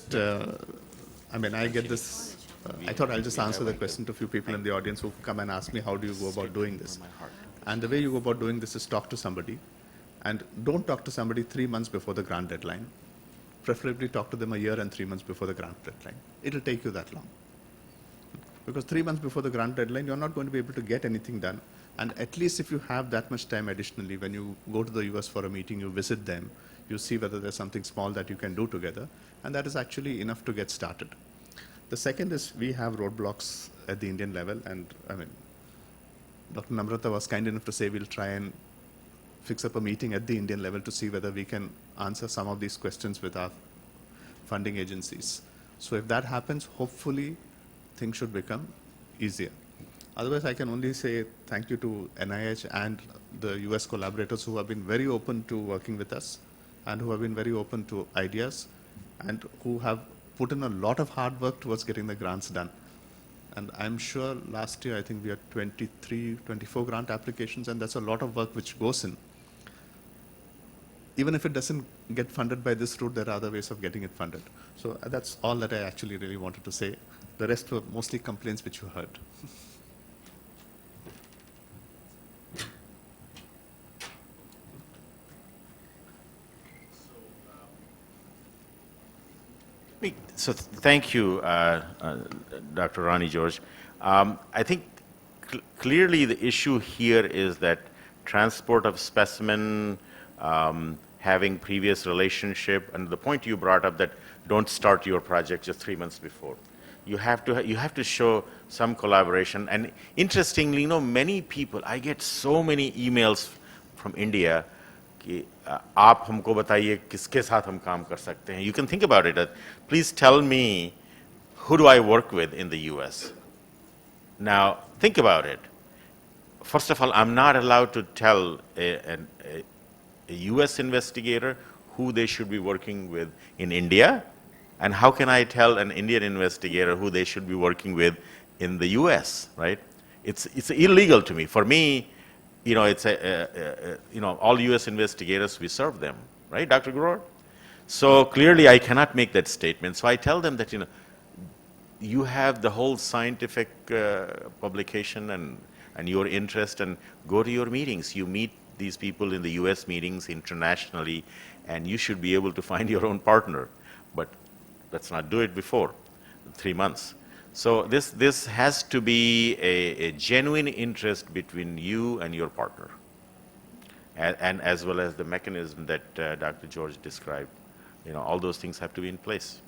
just, I mean, I get this, I thought I'll just answer the question to a few people in the audience who come and ask me, how do you go about doing this? And the way you go about doing this is talk to somebody, and don't talk to somebody 3 months before the grant deadline. Preferably talk to them a year and 3 months before the grant deadline. It'll take you that long. Because 3 months before the grant deadline, you're not going to be able to get anything done. And at least if you have that much time additionally, when you go to the US for a meeting, you visit them, you see whether there's something small that you can do together, and that is actually enough to get started. The second is we have roadblocks at the Indian level, and I mean, Dr. Namrata was kind enough to say we'll try and fix up a meeting at the Indian level to see whether we can answer some of these questions with our funding agencies. So if that happens, hopefully things should become easier. Otherwise, I can only say thank you to NIH and the US collaborators who have been very open to working with us and who have been very open to ideas and who have put in a lot of hard work towards getting the grants done. And I'm sure last year, I think we had 23, 24 grant applications, and that's a lot of work which goes in. Even if it doesn't get funded by this route, there are other ways of getting it funded. So that's all that I actually really wanted to say. The rest were mostly complaints which you heard. So thank you, Dr. Ronnie George. I think clearly the issue here is that transport of specimen, having previous relationship, and the point you brought up that don't start your project just 3 months before. You have to show some collaboration. And interestingly, you know, many people, I get so many emails from India. आप हमको बताइए किसके साथ हम काम कर सकते हैं. You can think about it. Please tell me, who do I work with in the US? Now, think about it. First of all, I'm not allowed to tell a US investigator who they should be working with in India, and how can I tell an Indian investigator who they should be working with in the US, right? It's illegal to me. For me, you know, it's you know, all US investigators, we serve them, right, Dr. Guror? So clearly I cannot make that statement. So I tell them that, you know, you have the whole scientific publication and your interest, and go to your meetings. You meet these people in the US meetings internationally, and you should be able to find your own partner. But let's not do it before 3 months. So this has to be a genuine interest between you and your partner, and as well as the mechanism that Dr. George described. You know, all those things have to be in place.